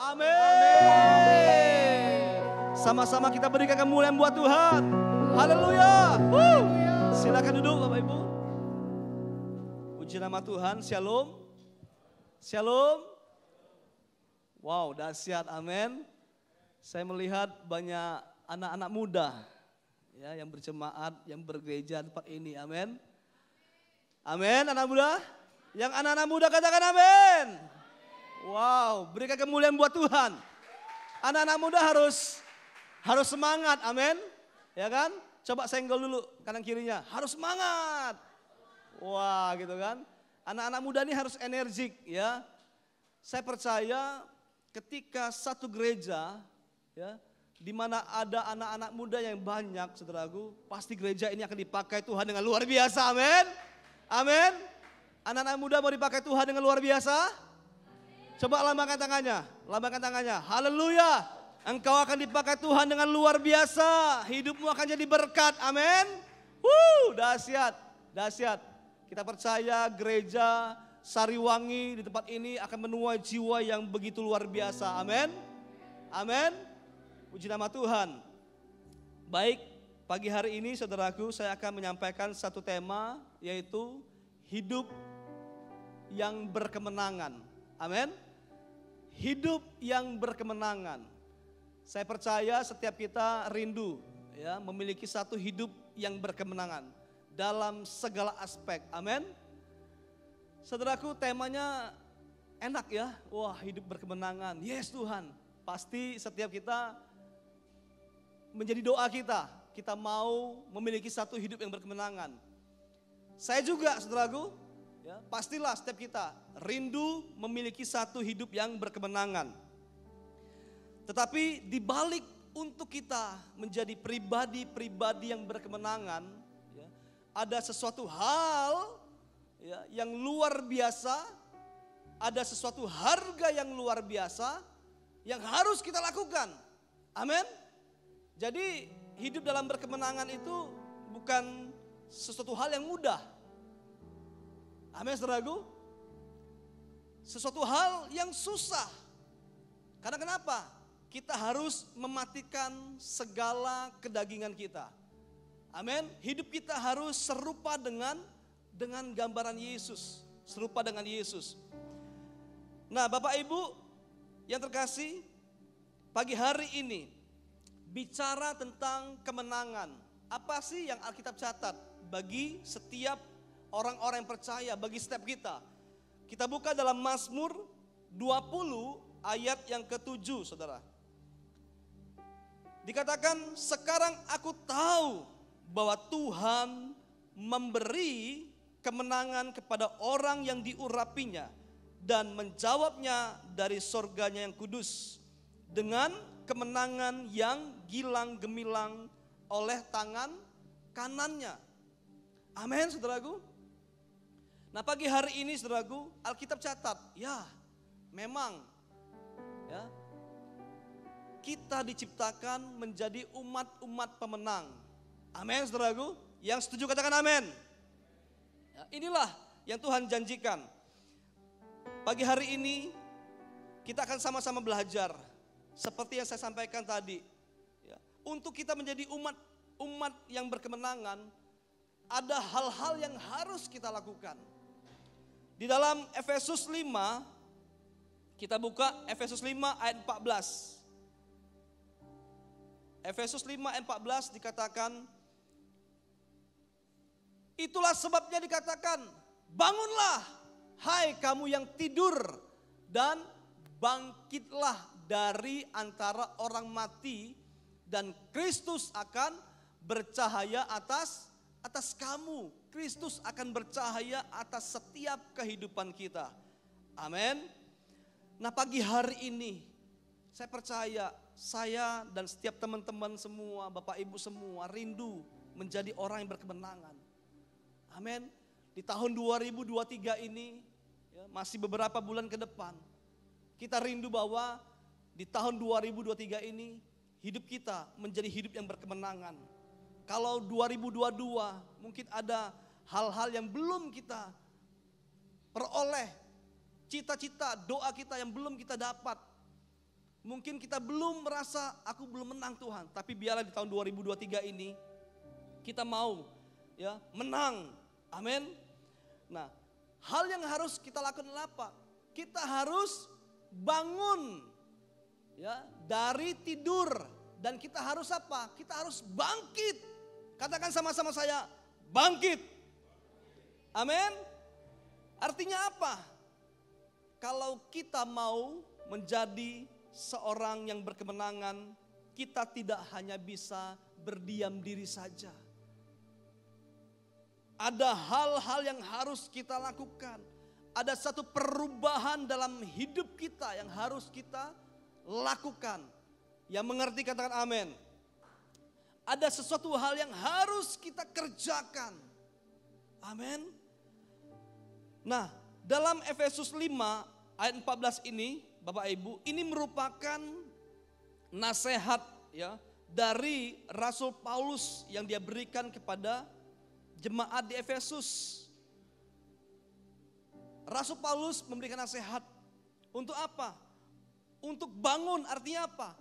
Amin. Sama-sama kita berikan kemuliaan buat Tuhan. Haleluya. Silakan duduk Bapak Ibu. Puji nama Tuhan. Shalom. Shalom. Wow, dahsyat. Amin. Saya melihat banyak anak-anak muda ya yang berjemaat, yang bergereja tempat ini. Amin. Amin, anak muda. Yang anak-anak muda katakan amin. Wow, berikan kemuliaan buat Tuhan. Anak-anak muda harus semangat, amin. Ya kan? Coba senggol dulu kanan kirinya, harus semangat. Wah, gitu kan. Anak-anak muda ini harus energik ya. Saya percaya ketika satu gereja ya, di mana ada anak-anak muda yang banyak, saudaraku, pasti gereja ini akan dipakai Tuhan dengan luar biasa, amin. Amin. Anak-anak muda mau dipakai Tuhan dengan luar biasa? Coba lambangkan tangannya, haleluya. Engkau akan dipakai Tuhan dengan luar biasa, hidupmu akan jadi berkat, amin. Dahsyat, dahsyat. Kita percaya gereja Sariwangi di tempat ini akan menuai jiwa yang begitu luar biasa, amin. Amin. Puji nama Tuhan. Baik, pagi hari ini saudaraku saya akan menyampaikan satu tema yaitu hidup yang berkemenangan. Amin. Hidup yang berkemenangan. Saya percaya setiap kita rindu ya memiliki satu hidup yang berkemenangan dalam segala aspek. Amin. Saudaraku, temanya enak ya. Wah, hidup berkemenangan. Yes Tuhan. Pasti setiap kita menjadi doa kita. Kita mau memiliki satu hidup yang berkemenangan. Saya juga saudaraku, ya, pastilah setiap kita rindu memiliki satu hidup yang berkemenangan. Tetapi di balik untuk kita menjadi pribadi-pribadi yang berkemenangan, ya, ada sesuatu hal ya, yang luar biasa, ada sesuatu harga yang luar biasa yang harus kita lakukan. Amin. Jadi hidup dalam berkemenangan itu bukan sesuatu hal yang mudah. Amin, saudaraku. Sesuatu hal yang susah. Karena kenapa? Kita harus mematikan segala kedagingan kita. Amin. Hidup kita harus serupa dengan gambaran Yesus. Serupa dengan Yesus. Nah, Bapak Ibu yang terkasih, pagi hari ini bicara tentang kemenangan. Apa sih yang Alkitab catat bagi setiap orang-orang yang percaya, bagi setiap kita? Kita buka dalam Mazmur 20 ayat yang ke-7, saudara. Dikatakan, sekarang aku tahu bahwa Tuhan memberi kemenangan kepada orang yang diurapinya dan menjawabnya dari sorganya yang kudus dengan kemenangan yang gilang gemilang oleh tangan kanannya. Amin, saudaraku. Nah, pagi hari ini saudaraku, Alkitab catat, ya memang ya, kita diciptakan menjadi umat-umat pemenang. Amin, saudaraku. Yang setuju katakan amin. Ya, inilah yang Tuhan janjikan. Pagi hari ini kita akan sama-sama belajar seperti yang saya sampaikan tadi. Ya, untuk kita menjadi umat yang berkemenangan, ada hal-hal yang harus kita lakukan. Di dalam Efesus 5, kita buka Efesus 5 ayat 14. Efesus 5 ayat 14 dikatakan, itulah sebabnya dikatakan, bangunlah hai kamu yang tidur dan bangkitlah dari antara orang mati dan Kristus akan bercahaya atas kamu. Kristus akan bercahaya atas setiap kehidupan kita. Amin. Nah, pagi hari ini saya percaya saya dan setiap teman-teman semua, Bapak Ibu semua rindu menjadi orang yang berkemenangan. Amin. Di tahun 2023 ini ya, masih beberapa bulan ke depan, kita rindu bahwa di tahun 2023 ini hidup kita menjadi hidup yang berkemenangan. Kalau 2022 mungkin ada hal-hal yang belum kita peroleh, cita-cita, doa kita yang belum kita dapat. Mungkin kita belum merasa aku belum menang Tuhan, tapi biarlah di tahun 2023 ini kita mau ya menang. Amin. Nah, hal yang harus kita lakukan adalah apa? Kita harus bangun ya dari tidur dan kita harus apa? Kita harus bangkit. Katakan sama-sama saya, bangkit. Amin. Artinya apa? Kalau kita mau menjadi seorang yang berkemenangan, kita tidak hanya bisa berdiam diri saja. Ada hal-hal yang harus kita lakukan. Ada satu perubahan dalam hidup kita yang harus kita lakukan. Yang mengerti katakan amin. Ada sesuatu hal yang harus kita kerjakan. Amin. Nah, dalam Efesus 5 ayat 14 ini, Bapak Ibu, ini merupakan nasihat ya dari Rasul Paulus yang dia berikan kepada jemaat di Efesus. Rasul Paulus memberikan nasihat untuk apa? Untuk bangun, artinya apa?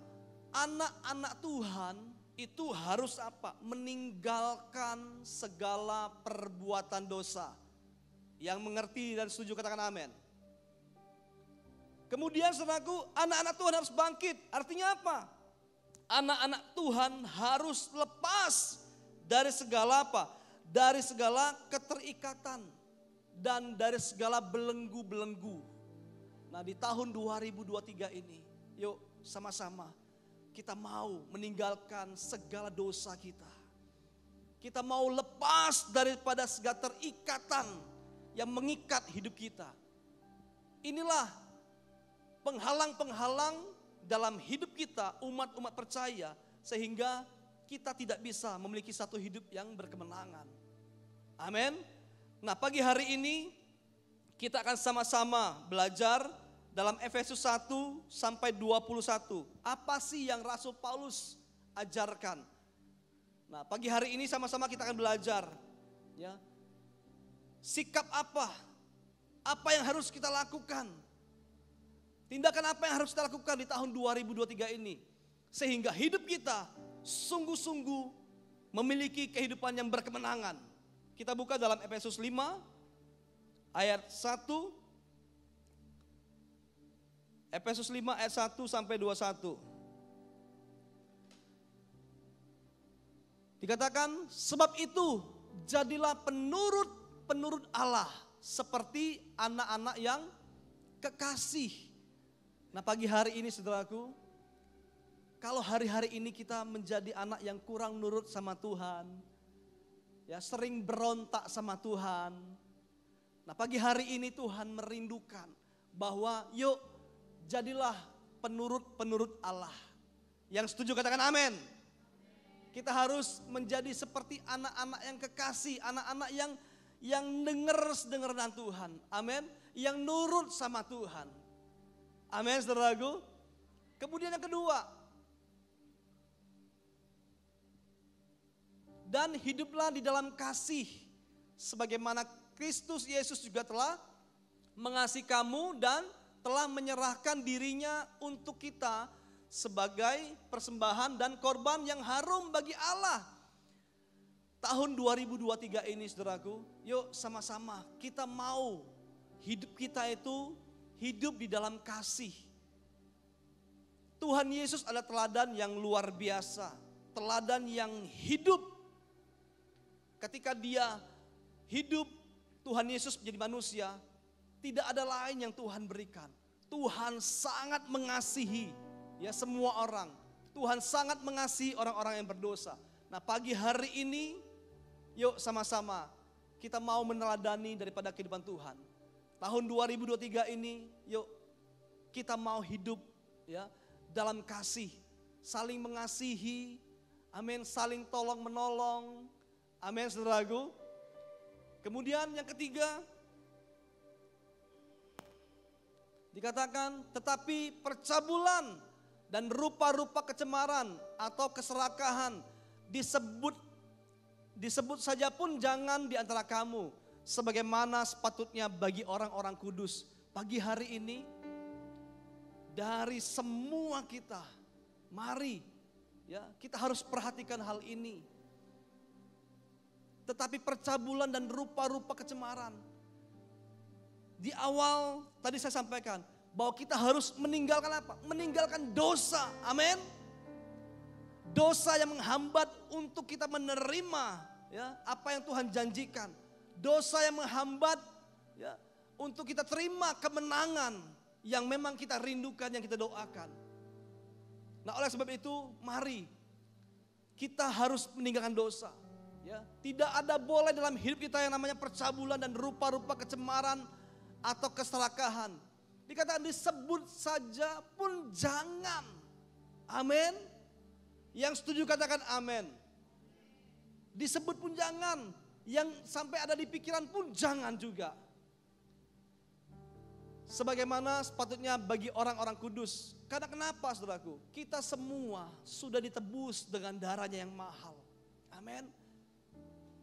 Anak-anak Tuhan itu harus apa? Meninggalkan segala perbuatan dosa. Yang mengerti dan setuju katakan amin. Kemudian saudaraku, anak-anak Tuhan harus bangkit. Artinya apa? Anak-anak Tuhan harus lepas dari segala apa? Dari segala keterikatan dan dari segala belenggu-belenggu. Nah, di tahun 2023 ini, yuk sama-sama kita mau meninggalkan segala dosa kita. Kita mau lepas daripada segala terikatan yang mengikat hidup kita. Inilah penghalang-penghalang dalam hidup kita, umat-umat percaya, sehingga kita tidak bisa memiliki satu hidup yang berkemenangan. Amin. Nah, pagi hari ini kita akan sama-sama belajar dalam Efesus 1 sampai 21. Apa sih yang Rasul Paulus ajarkan? Nah, pagi hari ini sama-sama kita akan belajar ya. Sikap apa? Apa yang harus kita lakukan? Tindakan apa yang harus kita lakukan di tahun 2023 ini? Sehingga hidup kita sungguh-sungguh memiliki kehidupan yang berkemenangan. Kita buka dalam Efesus 5 ayat 1. Efesus 5 ayat 1 sampai 21. Dikatakan, sebab itu jadilah penurut Allah seperti anak-anak yang kekasih. Nah, pagi hari ini saudaraku, kalau hari-hari ini kita menjadi anak yang kurang nurut sama Tuhan, ya sering berontak sama Tuhan. Nah, pagi hari ini Tuhan merindukan bahwa yuk jadilah penurut Allah. Yang setuju katakan amin. Kita harus menjadi seperti anak-anak yang kekasih, anak-anak yang dengar dengan Tuhan. Amin. Yang nurut sama Tuhan. Amin, saudaraku. Kemudian yang kedua, dan hiduplah di dalam kasih, sebagaimana Kristus Yesus juga telah mengasihi kamu dan telah menyerahkan dirinya untuk kita sebagai persembahan dan korban yang harum bagi Allah. Tahun 2023 ini saudaraku, yuk sama-sama kita mau hidup kita itu hidup di dalam kasih. Tuhan Yesus adalah teladan yang luar biasa, teladan yang hidup. Ketika dia hidup, Tuhan Yesus menjadi manusia, tidak ada lain yang Tuhan berikan. Tuhan sangat mengasihi ya semua orang. Tuhan sangat mengasihi orang-orang yang berdosa. Nah, pagi hari ini yuk sama-sama kita mau meneladani daripada kehidupan Tuhan. Tahun 2023 ini yuk kita mau hidup ya dalam kasih, saling mengasihi, amin, saling tolong menolong, amin saudaraku. Kemudian yang ketiga dikatakan tetapi percabulan dan rupa-rupa kecemaran atau keserakahan disebut saja pun jangan di antara kamu, sebagaimana sepatutnya bagi orang-orang kudus. Pagi hari ini dari semua kita. Mari ya, kita harus perhatikan hal ini. Tetapi percabulan dan rupa-rupa kecemaran. Di awal tadi saya sampaikan bahwa kita harus meninggalkan apa? Meninggalkan dosa. Amin. Dosa yang menghambat untuk kita menerima ya apa yang Tuhan janjikan. Dosa yang menghambat ya untuk kita terima kemenangan yang memang kita rindukan, yang kita doakan. Nah, oleh sebab itu mari kita harus meninggalkan dosa. Ya, tidak ada boleh dalam hidup kita yang namanya percabulan dan rupa-rupa kecemaran atau keserakahan. Dikatakan disebut saja pun jangan. Amin. Yang setuju katakan amin. Disebut pun jangan. Yang sampai ada di pikiran pun jangan juga. Sebagaimana sepatutnya bagi orang-orang kudus. Karena kenapa saudaraku? Kita semua sudah ditebus dengan darahnya yang mahal. Amin.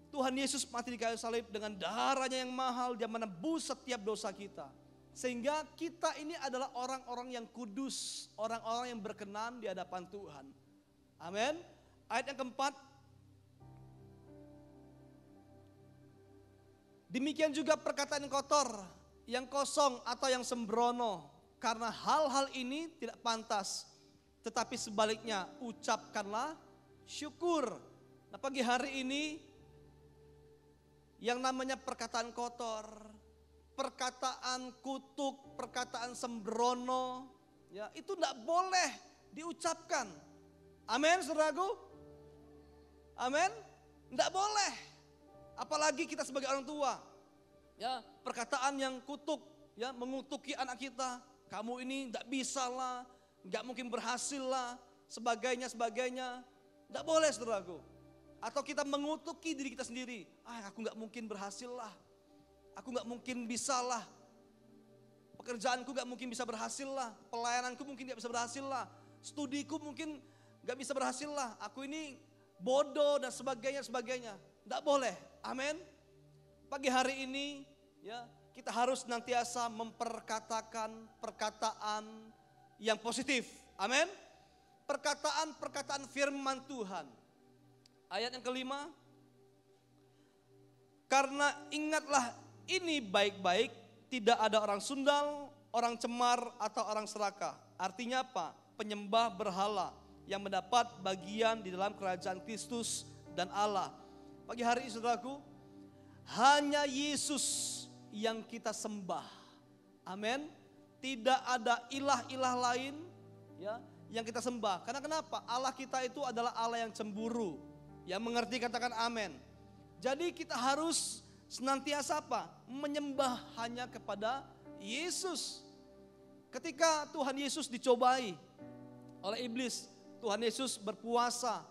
Tuhan Yesus mati di kayu salib dengan darahnya yang mahal. Dia menebus setiap dosa kita. Sehingga kita ini adalah orang-orang yang kudus. Orang-orang yang berkenan di hadapan Tuhan. Amin. Ayat yang keempat. Demikian juga perkataan yang kotor, yang kosong atau yang sembrono. Karena hal-hal ini tidak pantas. Tetapi sebaliknya ucapkanlah syukur. Nah, pagi hari ini yang namanya perkataan kotor, perkataan kutuk, perkataan sembrono, ya itu tidak boleh diucapkan. Amin, saudaraku. Amin. Tidak boleh. Apalagi kita sebagai orang tua. Ya, perkataan yang kutuk, ya mengutuki anak kita. Kamu ini tidak bisa lah, nggak mungkin berhasil lah, sebagainya. Tidak boleh, saudaraku. Atau kita mengutuki diri kita sendiri. Aku nggak mungkin berhasil lah. Aku nggak mungkin bisa lah. Pekerjaanku nggak mungkin bisa berhasil lah. Pelayananku mungkin nggak bisa berhasil lah. Studiku mungkin nggak bisa berhasil lah. Aku ini bodoh dan sebagainya. Tidak boleh. Amin. Pagi hari ini ya kita harus nantiasa memperkatakan perkataan yang positif. Amin. Perkataan-perkataan firman Tuhan. Ayat yang kelima. Karena ingatlah ini baik-baik, tidak ada orang sundal, orang cemar atau orang serakah. Artinya apa? Penyembah berhala yang mendapat bagian di dalam kerajaan Kristus dan Allah. Pagi hari ini saudaraku, hanya Yesus yang kita sembah. Amin. Tidak ada ilah-ilah lain ya yang kita sembah. Karena kenapa? Allah kita itu adalah Allah yang cemburu. Yang mengerti katakan amin. Jadi kita harus senantiasa apa? Menyembah hanya kepada Yesus. Ketika Tuhan Yesus dicobai oleh iblis, Tuhan Yesus berpuasa,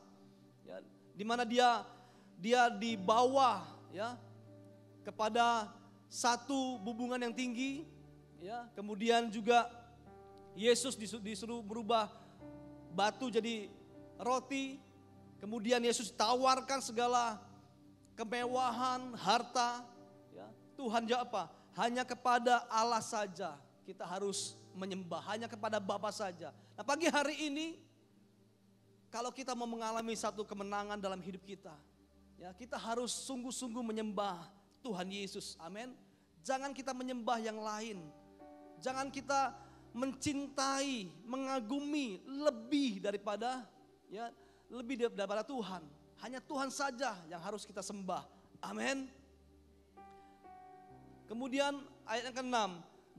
ya, di mana dia dibawa ya kepada satu hubungan yang tinggi, ya. Kemudian juga Yesus disuruh merubah batu jadi roti. Kemudian Yesus tawarkan segala kemewahan, harta. Ya. Tuhan jawab apa? Hanya kepada Allah saja kita harus menyembah. Hanya kepada Bapa saja. Nah, pagi hari ini kalau kita mau mengalami satu kemenangan dalam hidup kita, ya kita harus sungguh-sungguh menyembah Tuhan Yesus. Amin. Jangan kita menyembah yang lain. Jangan kita mencintai, mengagumi lebih daripada Tuhan. Hanya Tuhan saja yang harus kita sembah. Amin. Kemudian ayat yang ke-6.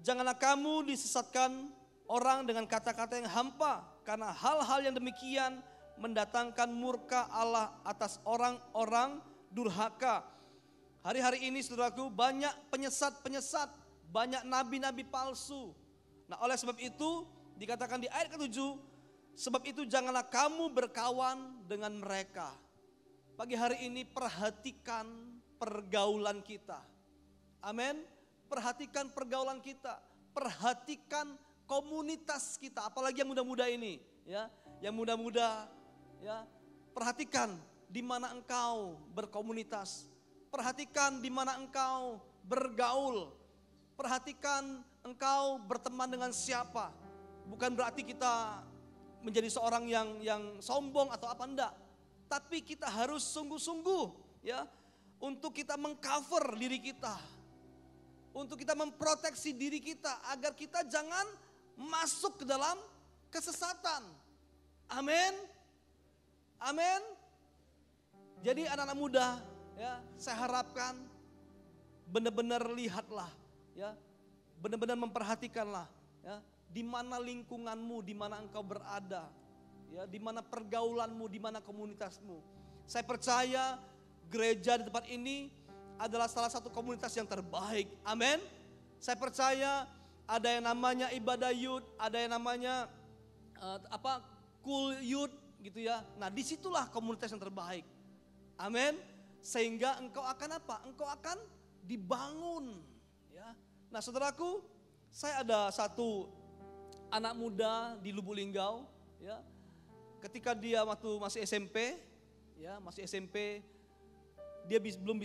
Janganlah kamu disesatkan orang dengan kata-kata yang hampa. Karena hal-hal yang demikian mendatangkan murka Allah atas orang-orang durhaka. Hari-hari ini saudaraku banyak penyesat-penyesat. Banyak nabi-nabi palsu. Nah, oleh sebab itu dikatakan di ayat ke-7. Sebab itu janganlah kamu berkawan dengan mereka. Pagi hari ini perhatikan pergaulan kita. Amin. Perhatikan pergaulan kita. Perhatikan komunitas kita. Apalagi yang muda-muda ini. Ya, yang muda-muda. Ya, perhatikan di mana engkau berkomunitas. Perhatikan di mana engkau bergaul. Perhatikan engkau berteman dengan siapa. Bukan berarti kita menjadi seorang yang sombong atau apa, enggak. Tapi kita harus sungguh-sungguh ya untuk kita mengcover diri kita. Untuk kita memproteksi diri kita agar kita jangan masuk ke dalam kesesatan. Amin. Amin. Jadi anak-anak muda ya, saya harapkan benar-benar lihatlah ya, benar-benar memperhatikanlah ya, di mana lingkunganmu, di mana engkau berada, ya, di mana pergaulanmu, di mana komunitasmu. Saya percaya gereja di tempat ini adalah salah satu komunitas yang terbaik. Amin. Saya percaya ada yang namanya ibadah youth, ada yang namanya cool youth gitu ya. Nah, disitulah komunitas yang terbaik. Amin. Sehingga engkau akan apa? Engkau akan dibangun. Ya. Nah, saudaraku, saya ada satu anak muda di Lubuk Linggau. Ya. Ketika dia waktu masih SMP, ya masih SMP, dia belum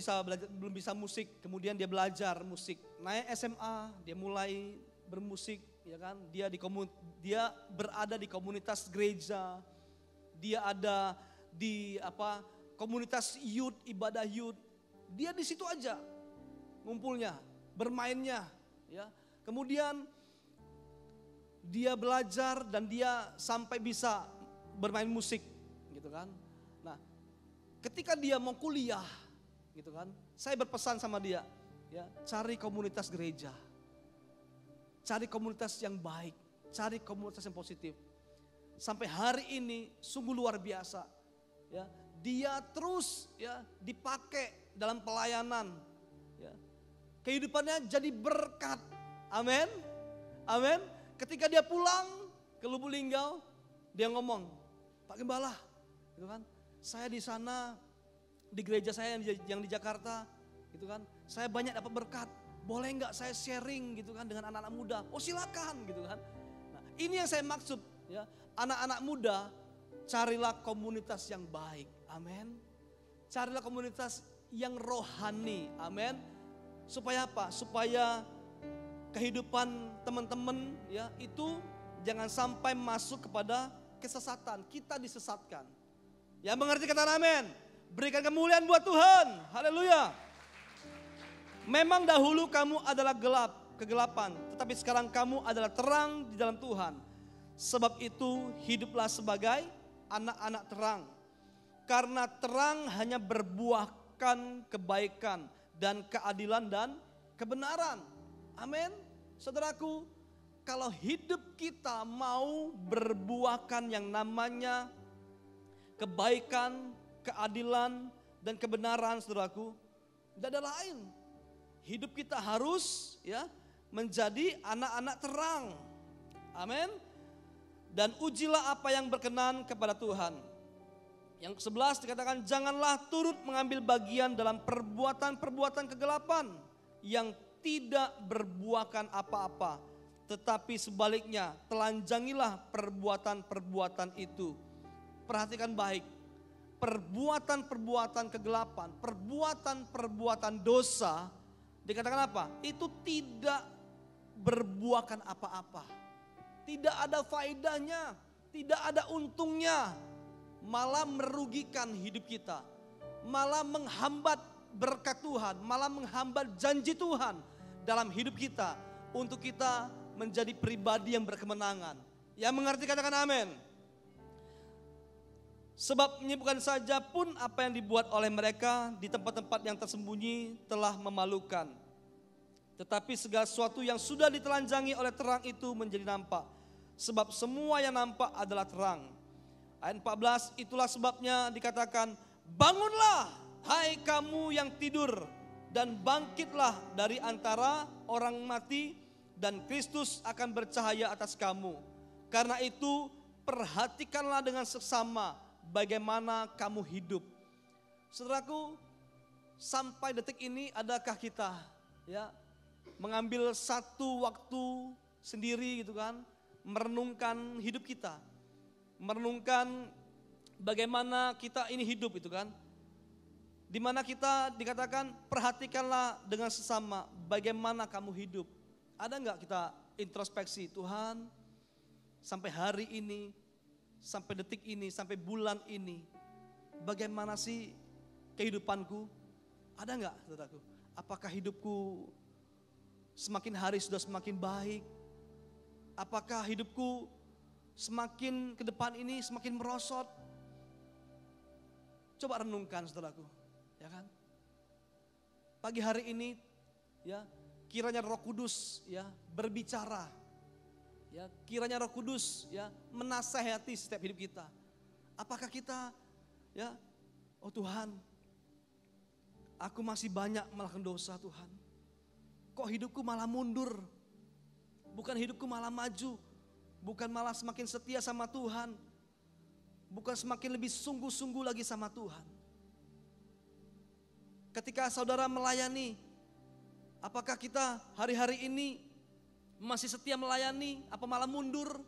bisa musik. Kemudian dia belajar musik. Naik SMA, dia mulai bermusik, ya kan? Dia berada di komunitas gereja. Dia ada di komunitas youth, ibadah youth. Dia di situ aja ngumpulnya, bermainnya, ya. Kemudian dia belajar dan dia sampai bisa bermain musik, gitu kan. Nah, ketika dia mau kuliah, gitu kan, saya berpesan sama dia, ya, cari komunitas gereja, cari komunitas yang baik, cari komunitas yang positif. Sampai hari ini sungguh luar biasa, ya, dia terus ya dipakai dalam pelayanan, ya, kehidupannya jadi berkat, amin, amin. Ketika dia pulang ke Lubuk Linggau, dia ngomong, Pak Gembala, gitu kan, saya di sana di gereja saya yang di Jakarta, gitu kan, saya banyak dapat berkat, boleh nggak saya sharing gitu kan dengan anak-anak muda? Oh silakan gitu kan. Nah, ini yang saya maksud ya, anak-anak muda carilah komunitas yang baik, amin. Carilah komunitas yang rohani, amin. Supaya apa? Supaya kehidupan teman-teman ya itu jangan sampai masuk kepada kesesatan. Kita disesatkan. Yang mengerti kata amin. Berikan kemuliaan buat Tuhan. Haleluya. Memang dahulu kamu adalah kegelapan, tetapi sekarang kamu adalah terang di dalam Tuhan. Sebab itu hiduplah sebagai anak-anak terang. Karena terang hanya berbuahkan kebaikan dan keadilan dan kebenaran. Amin. Saudaraku, kalau hidup kita mau berbuahkan yang namanya kebaikan, keadilan, dan kebenaran, saudaraku, tidak ada lain. Hidup kita harus ya menjadi anak-anak terang. Amin. Dan ujilah apa yang berkenan kepada Tuhan. Yang ke-11 dikatakan, janganlah turut mengambil bagian dalam perbuatan-perbuatan kegelapan yang tidak berbuahkan apa-apa, tetapi sebaliknya telanjangilah perbuatan-perbuatan itu. Perhatikan baik, perbuatan-perbuatan kegelapan, perbuatan-perbuatan dosa, dikatakan apa? Itu tidak berbuahkan apa-apa, tidak ada faedahnya, tidak ada untungnya, malah merugikan hidup kita, malah menghambat berkat Tuhan, malah menghambat janji Tuhan dalam hidup kita untuk kita menjadi pribadi yang berkemenangan. Yang mengerti katakan amin. Sebab bukan saja pun apa yang dibuat oleh mereka di tempat-tempat yang tersembunyi telah memalukan, tetapi segala sesuatu yang sudah ditelanjangi oleh terang itu menjadi nampak. Sebab semua yang nampak adalah terang. Ayat 14, itulah sebabnya dikatakan, bangunlah hai kamu yang tidur, dan bangkitlah dari antara orang mati, dan Kristus akan bercahaya atas kamu. Karena itu perhatikanlah dengan seksama bagaimana kamu hidup. Saudaraku, sampai detik ini adakah kita ya mengambil satu waktu sendiri gitu kan, merenungkan hidup kita, merenungkan bagaimana kita ini hidup itu kan, di mana kita dikatakan perhatikanlah dengan sesama bagaimana kamu hidup. Ada enggak kita introspeksi, Tuhan, sampai hari ini, sampai detik ini, sampai bulan ini, bagaimana sih kehidupanku? Ada enggak, saudaraku? Apakah hidupku semakin hari sudah semakin baik? Apakah hidupku semakin ke depan ini semakin merosot? Coba renungkan, saudaraku, ya kan? Pagi hari ini, ya, kiranya Roh Kudus, ya, berbicara, ya, kiranya Roh Kudus, ya, menasehati setiap hidup kita. Apakah kita, ya, oh Tuhan, aku masih banyak melakukan dosa, Tuhan. Kok hidupku malah mundur? Bukan hidupku malah maju, bukan malah semakin setia sama Tuhan, bukan semakin lebih sungguh-sungguh lagi sama Tuhan. Ketika saudara melayani, apakah kita hari-hari ini masih setia melayani, apa malah mundur?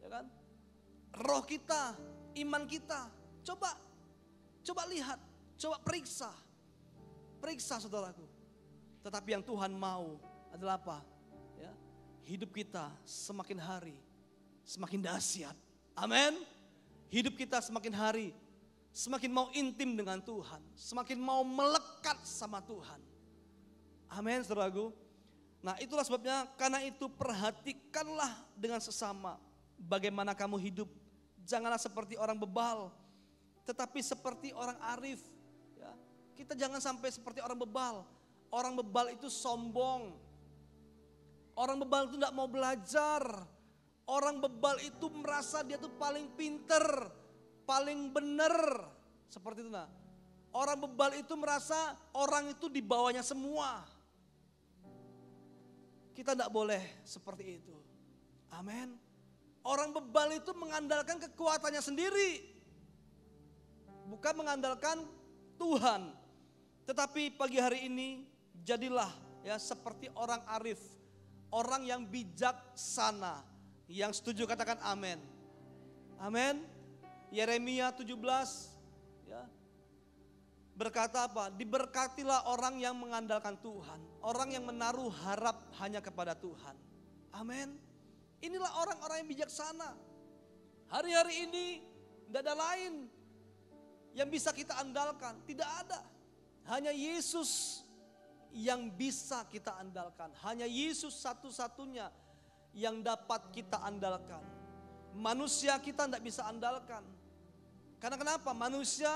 Ya kan? Roh kita, iman kita, coba lihat, coba periksa saudaraku. Tetapi yang Tuhan mau adalah apa? Ya, hidup kita semakin hari semakin dahsyat. Amin. Hidup kita semakin hari semakin mau intim dengan Tuhan, semakin mau melekat sama Tuhan. Amin, saudaraku. Nah, itulah sebabnya, karena itu perhatikanlah dengan sesama bagaimana kamu hidup. Janganlah seperti orang bebal, tetapi seperti orang arif. Ya, kita jangan sampai seperti orang bebal. Orang bebal itu sombong. Orang bebal itu tidak mau belajar. Orang bebal itu merasa dia tuh paling pinter, paling benar. Seperti itu. Nah, orang bebal itu merasa orang itu di bawahnya semua. Kita tidak boleh seperti itu. Amin. Orang bebal itu mengandalkan kekuatannya sendiri, bukan mengandalkan Tuhan. Tetapi pagi hari ini jadilah, ya, seperti orang arif, orang yang bijaksana. Yang setuju katakan amin. Amin. Yeremia 17, ya, berkata apa? Diberkatilah orang yang mengandalkan Tuhan, orang yang menaruh harap hanya kepada Tuhan. Amin. Inilah orang-orang yang bijaksana. Hari-hari ini tidak ada lain yang bisa kita andalkan, tidak ada. Hanya Yesus yang bisa kita andalkan. Hanya Yesus satu-satunya yang dapat kita andalkan. Manusia kita tidak bisa andalkan. Karena kenapa? Manusia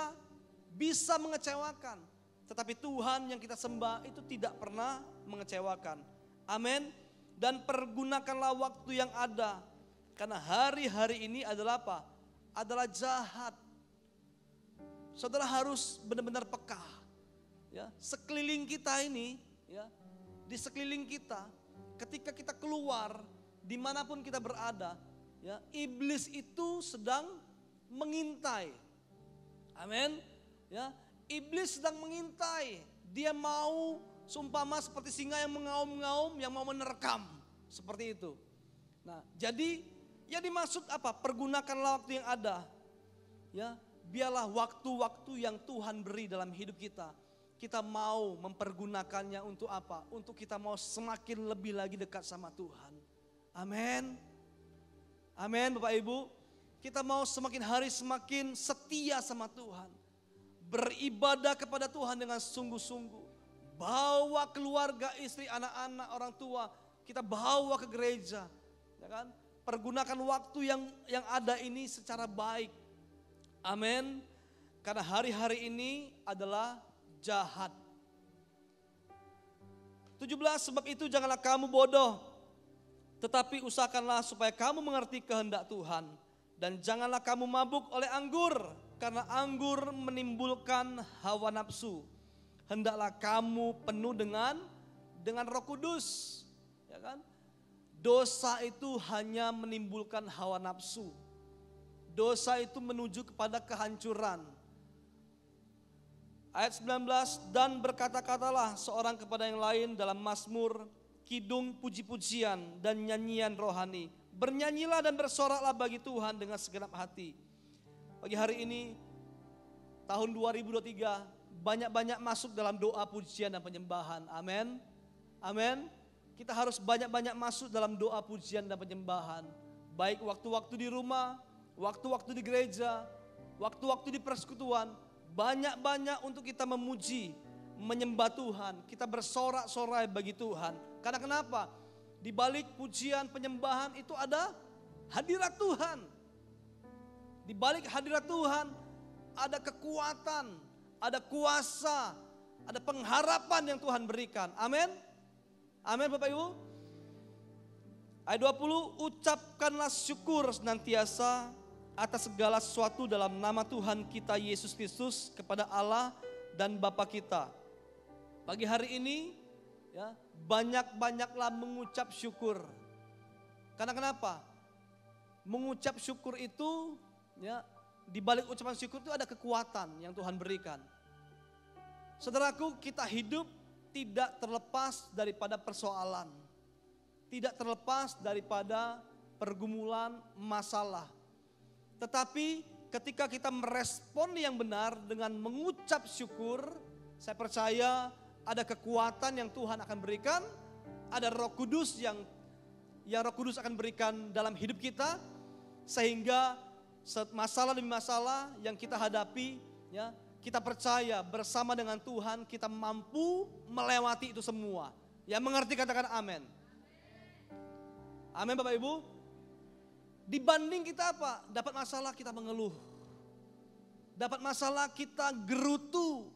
bisa mengecewakan. Tetapi Tuhan yang kita sembah itu tidak pernah mengecewakan. Amin. Dan pergunakanlah waktu yang ada. Karena hari-hari ini adalah apa? Adalah jahat. Saudara harus benar-benar peka. Ya, sekeliling kita ini, ya, di sekeliling kita, ketika kita keluar, dimanapun kita berada, ya, iblis itu sedang mengintai. Amin. Ya, iblis sedang mengintai. Dia mau seumpama seperti singa yang mengaum-ngaum, yang mau menerkam, seperti itu. Nah, jadi yang dimaksud apa? Pergunakanlah waktu yang ada. Ya, biarlah waktu-waktu yang Tuhan beri dalam hidup kita. Kita mau mempergunakannya untuk apa? Untuk kita mau semakin lebih lagi dekat sama Tuhan. Amin. Amin, Bapak Ibu. Kita mau semakin hari semakin setia sama Tuhan. Beribadah kepada Tuhan dengan sungguh-sungguh. Bawa keluarga, istri, anak-anak, orang tua. Kita bawa ke gereja. Ya kan? Pergunakan waktu yang ada ini secara baik. Amin. Karena hari-hari ini adalah jahat. 17, sebab itu janganlah kamu bodoh, tetapi usahakanlah supaya kamu mengerti kehendak Tuhan. Dan janganlah kamu mabuk oleh anggur, karena anggur menimbulkan hawa nafsu. Hendaklah kamu penuh dengan Roh Kudus, ya kan? Dosa itu hanya menimbulkan hawa nafsu. Dosa itu menuju kepada kehancuran. Ayat 19, dan berkata-katalah seorang kepada yang lain dalam mazmur, kidung, puji-pujian dan nyanyian rohani. Bernyanyilah dan bersoraklah bagi Tuhan dengan segenap hati. Pagi hari ini, tahun 2023, banyak-banyak masuk dalam doa pujian dan penyembahan. Amin. Amin. Kita harus banyak-banyak masuk dalam doa pujian dan penyembahan. baik waktu-waktu di rumah, waktu-waktu di gereja, waktu-waktu di persekutuan, banyak-banyak untuk kita memuji, menyembah Tuhan, kita bersorak-sorai bagi Tuhan. Karena kenapa? Di balik pujian penyembahan itu ada hadirat Tuhan. Di balik hadirat Tuhan ada kekuatan, ada kuasa, ada pengharapan yang Tuhan berikan. Amin. Amin Bapak Ibu. Ayat 20, ucapkanlah syukur senantiasa atas segala sesuatu dalam nama Tuhan kita Yesus Kristus kepada Allah dan Bapa kita. Pagi hari ini ya, banyak-banyaklah mengucap syukur. Karena kenapa? Mengucap syukur itu ya, di balik ucapan syukur itu ada kekuatan yang Tuhan berikan. Saudaraku, kita hidup tidak terlepas daripada persoalan. Tidak terlepas daripada pergumulan, masalah. Tetapi ketika kita merespon yang benar dengan mengucap syukur, saya percaya ada kekuatan yang Tuhan akan berikan, ada Roh Kudus yang Roh Kudus akan berikan dalam hidup kita, sehingga masalah demi masalah yang kita hadapi, ya, kita percaya bersama dengan Tuhan kita mampu melewati itu semua. Yang mengerti katakan amin. Amin Bapak Ibu. Dibanding kita apa? Dapat masalah kita mengeluh. Dapat masalah kita gerutu.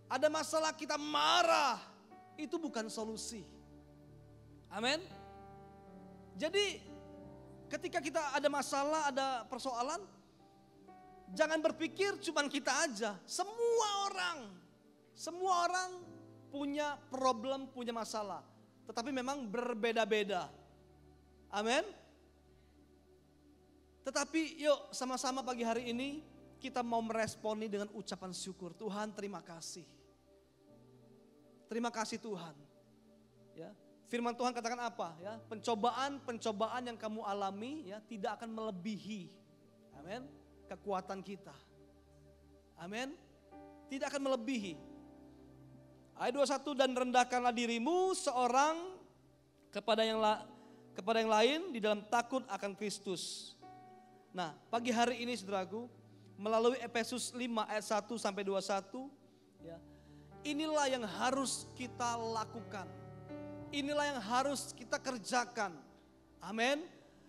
Ada masalah kita marah. Itu bukan solusi. Amin. Jadi ketika kita ada masalah, ada persoalan, jangan berpikir cuma kita aja. Semua orang punya problem, punya masalah. Tetapi memang berbeda-beda. Amin. Tetapi yuk sama-sama pagi hari ini kita mau meresponi dengan ucapan syukur. Tuhan terima kasih. Terima kasih Tuhan. Ya, firman Tuhan katakan apa? Ya, pencobaan yang kamu alami ya tidak akan melebihi. Amin. Kekuatan kita. Amin. Tidak akan melebihi. Ayat 21, dan rendahkanlah dirimu seorang kepada yang lain di dalam takut akan Kristus. Nah, pagi hari ini saudaraku, melalui Efesus 5 ayat 1 sampai 21, ya, inilah yang harus kita lakukan. Inilah yang harus kita kerjakan. Amin.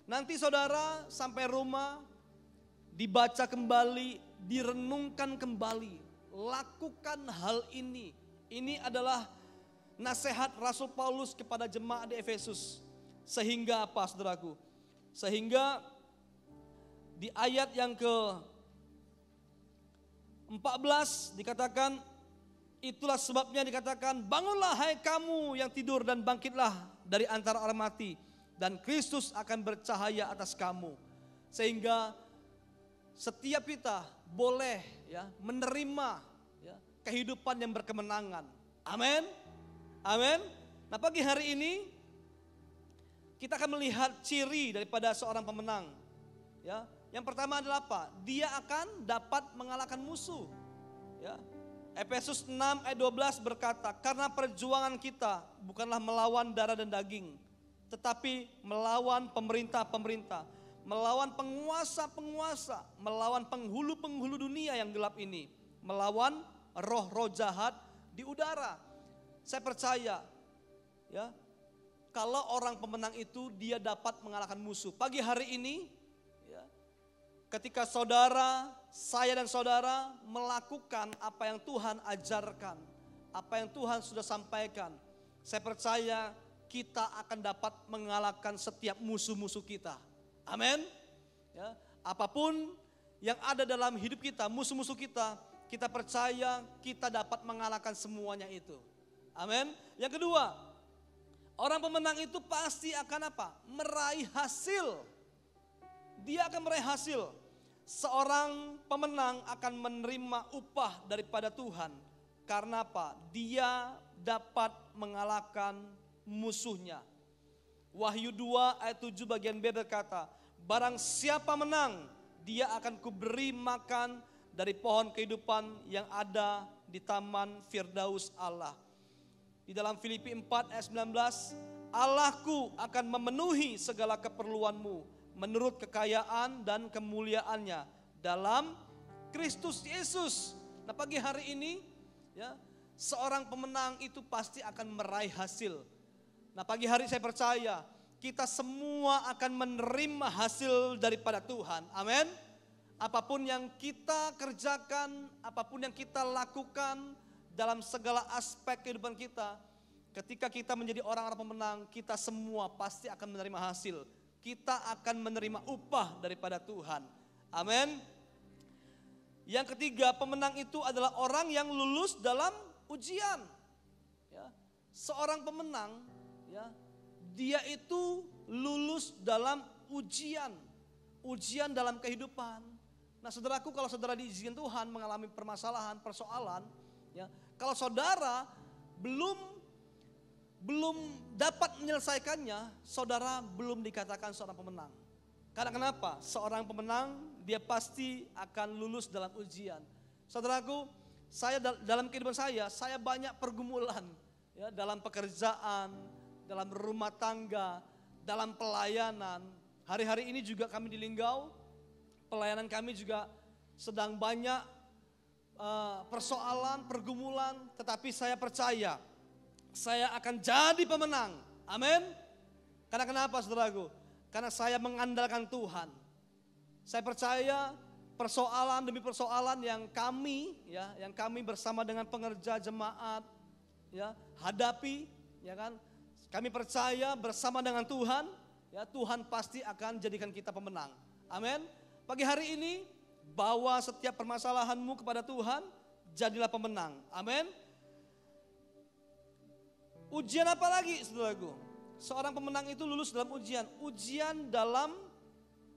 Nanti saudara sampai rumah, dibaca kembali, direnungkan kembali. Lakukan hal ini. Ini adalah nasihat Rasul Paulus kepada jemaat di Efesus. Sehingga apa saudaraku? Sehingga di ayat yang ke-14 dikatakan, itulah sebabnya dikatakan, bangunlah hai kamu yang tidur dan bangkitlah dari antara orang mati, dan Kristus akan bercahaya atas kamu. Sehingga setiap kita boleh ya menerima ya, kehidupan yang berkemenangan. Amin. Amin. Nah pagi hari ini kita akan melihat ciri daripada seorang pemenang. Ya, yang pertama adalah apa? Dia akan dapat mengalahkan musuh. Ya. Efesus 6 ayat 12 berkata, karena perjuangan kita bukanlah melawan darah dan daging, tetapi melawan pemerintah-pemerintah, melawan penguasa-penguasa, melawan penghulu-penghulu dunia yang gelap ini, melawan roh-roh jahat di udara. Saya percaya ya, kalau orang pemenang itu dia dapat mengalahkan musuh. Pagi hari ini ya, ketika saudara, saya dan saudara melakukan apa yang Tuhan ajarkan, apa yang Tuhan sudah sampaikan, saya percaya kita akan dapat mengalahkan setiap musuh-musuh kita. Amin. Ya, apapun yang ada dalam hidup kita, musuh-musuh kita percaya kita dapat mengalahkan semuanya itu. Amin. Yang kedua, orang pemenang itu pasti akan apa? Meraih hasil. Dia akan meraih hasil. Seorang pemenang akan menerima upah daripada Tuhan. Karena apa? Dia dapat mengalahkan musuhnya. Wahyu 2 ayat 7 bagian B berkata, barang siapa menang, dia akan kuberi makan dari pohon kehidupan yang ada di taman Firdaus Allah. Di dalam Filipi 4 ayat 19, Allahku akan memenuhi segala keperluanmu menurut kekayaan dan kemuliaannya dalam Kristus Yesus. Nah, pagi hari ini ya, seorang pemenang itu pasti akan meraih hasil. Nah, pagi hari saya percaya kita semua akan menerima hasil daripada Tuhan. Amin. Apapun yang kita kerjakan, apapun yang kita lakukan dalam segala aspek kehidupan kita, ketika kita menjadi orang-orang pemenang, kita semua pasti akan menerima hasil. Kita akan menerima upah daripada Tuhan. Amin. Yang ketiga, pemenang itu adalah orang yang lulus dalam ujian. Ya, seorang pemenang, ya, dia itu lulus dalam ujian dalam kehidupan. Nah, saudaraku, kalau saudara diizinkan Tuhan mengalami permasalahan, persoalan, ya, kalau saudara belum dapat menyelesaikannya, saudara belum dikatakan seorang pemenang. Karena kenapa? Seorang pemenang dia pasti akan lulus dalam ujian. Saudaraku, saya dalam kehidupan saya banyak pergumulan, ya, dalam pekerjaan, dalam rumah tangga, dalam pelayanan. Hari-hari ini juga kami di Linggau, pelayanan kami juga sedang banyak persoalan, pergumulan, tetapi saya percaya saya akan jadi pemenang. Amin. Karena kenapa, saudaraku? Karena saya mengandalkan Tuhan. Saya percaya persoalan demi persoalan yang kami bersama dengan pengerja jemaat, ya, hadapi, ya kan? Kami percaya bersama dengan Tuhan, ya, Tuhan pasti akan jadikan kita pemenang. Amin. Pagi hari ini bawa setiap permasalahanmu kepada Tuhan, jadilah pemenang. Amin. Ujian apa lagi, saudaraku? Seorang pemenang itu lulus dalam ujian. Ujian dalam,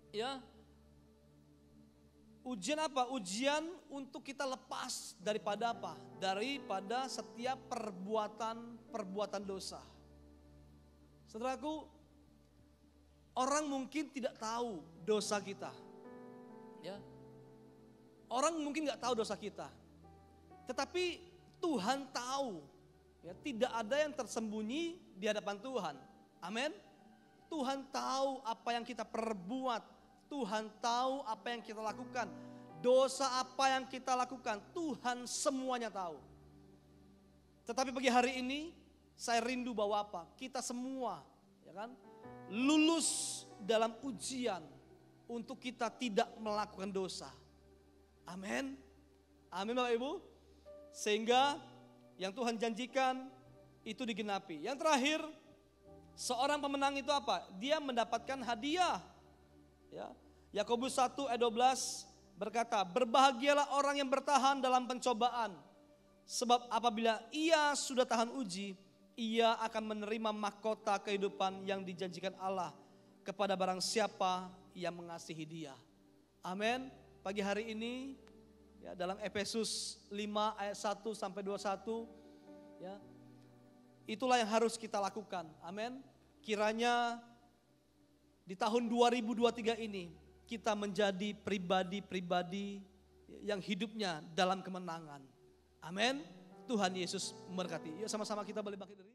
ya, ujian apa? Ujian untuk kita lepas daripada apa? Daripada setiap perbuatan dosa. Saudaraku, orang mungkin tidak tahu dosa kita. Ya. Orang mungkin nggak tahu dosa kita. Tetapi Tuhan tahu. Ya, tidak ada yang tersembunyi di hadapan Tuhan. Amin. Tuhan tahu apa yang kita perbuat. Tuhan tahu apa yang kita lakukan. Dosa apa yang kita lakukan, Tuhan semuanya tahu. Tetapi pagi hari ini saya rindu bahwa apa? Kita semua, ya kan, lulus dalam ujian untuk kita tidak melakukan dosa. Amin. Amin, Bapak Ibu. Sehingga yang Tuhan janjikan itu digenapi. Yang terakhir, seorang pemenang itu apa? Dia mendapatkan hadiah. Ya. Yakobus 1 ayat 12 berkata, berbahagialah orang yang bertahan dalam pencobaan. Sebab apabila ia sudah tahan uji, ia akan menerima mahkota kehidupan yang dijanjikan Allah kepada barang siapa yang mengasihi dia. Amin. Pagi hari ini, ya, dalam Efesus 5 ayat 1 sampai 21, ya, itulah yang harus kita lakukan. Amin. Kiranya di tahun 2023 ini kita menjadi pribadi-pribadi yang hidupnya dalam kemenangan. Amin. Tuhan Yesus memberkati. Yuk sama-sama kita balik bangkit dari